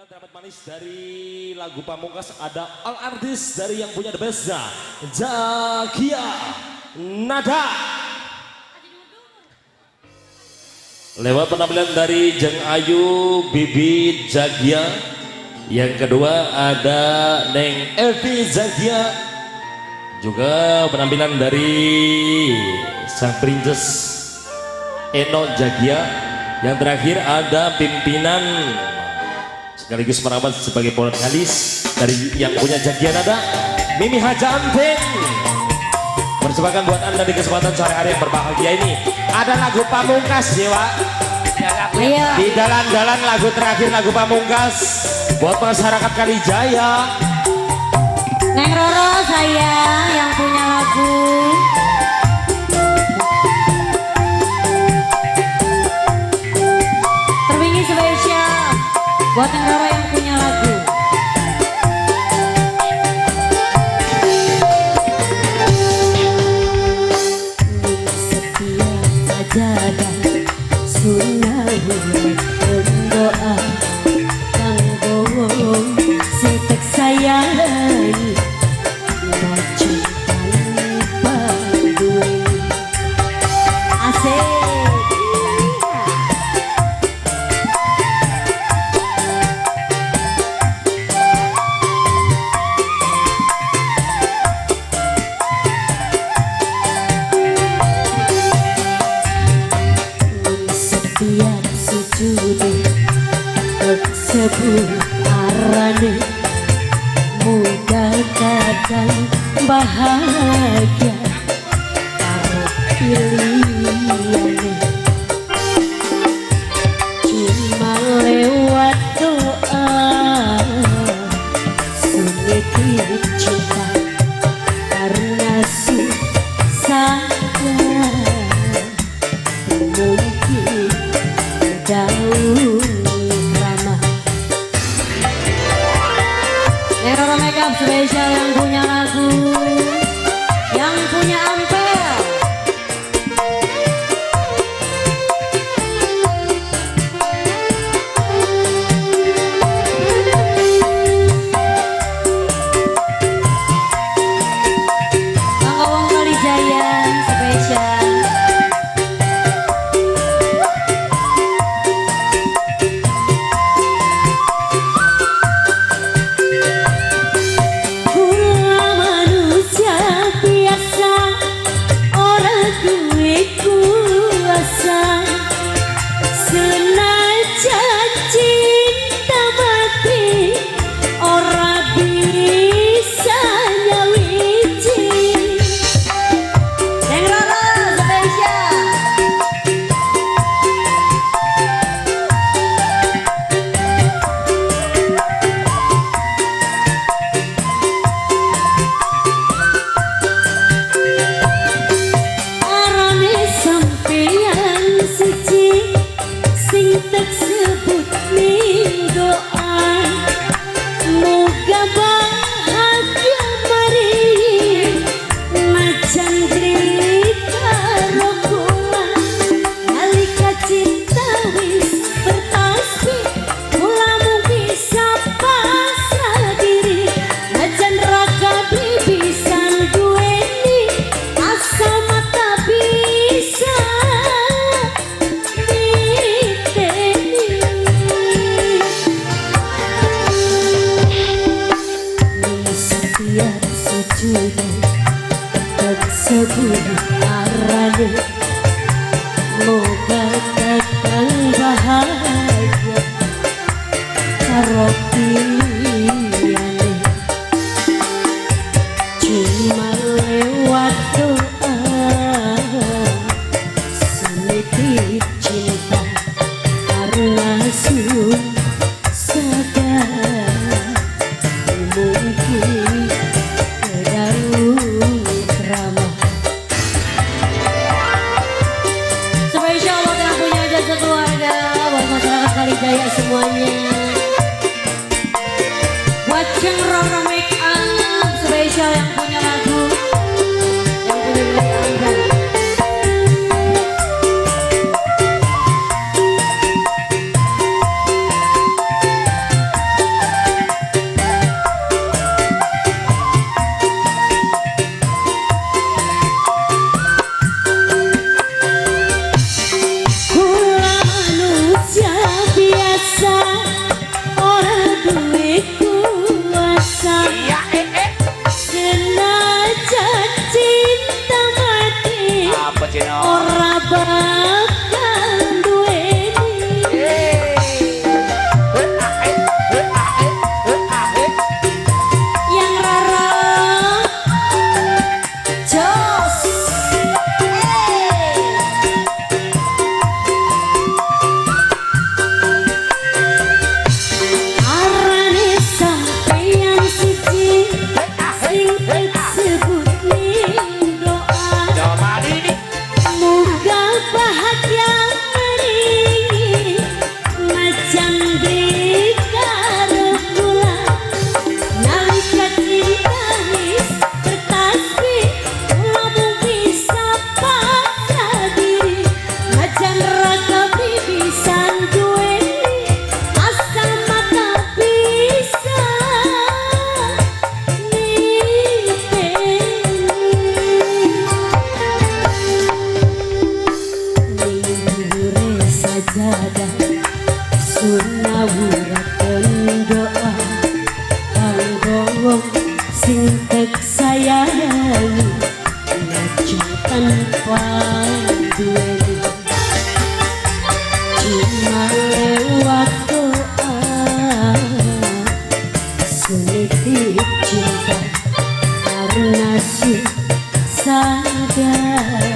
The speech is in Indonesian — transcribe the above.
Teramat manis dari lagu Pamungkas ada all artis dari yang punya the bestnya Zakia Nada. Lewat penampilan dari Jeng Ayu Bibi Zakia. Yang kedua ada Neng Evi Zakia. Juga penampilan dari sang princess Eno Zakia. Yang terakhir ada pimpinan sekaligus merawat sebagai vokalis dari yang punya Zakia Nada, Mimi Haja Anten. Persembahkan buat anda di kesempatan sore hari yang berbahagia ini ada lagu Pamungkas ya Wak. Di jalan-jalan lagu terakhir lagu Pamungkas buat masyarakat Kalijaya. Neng Roro saya yang punya lagu. Terwingi spesial buat Neng Roro yang punya lagu. Setiap sajadah sunnah berdoa kanggo setek sayangi macam tanpa duwe asik. Setiap sujud tersebut arane mudah kadang bahagia karo pilihane cuma lewat doa sedikit cinta karena susah mungkin daun ramah. Neng Roro Makeup spesial yang punya lagu, yang punya Ampel. Bangga Wong Kalijaya spesial. Tersebut ning doa moga bahagia mari macan cerita rokola nalika cinta wis bertasbih mulamu bisa pasrah diri macan raka bibisan duweni asal mata bisa tersebut arane moga datang bahagia karo pilihane cuma lewat doa sedikit cinta karena sadar mungkin daun ramah. Spesial buat yang punya jasa keluarga, buat masyarakat Kalijaya semuanya. cinta karena ku sadar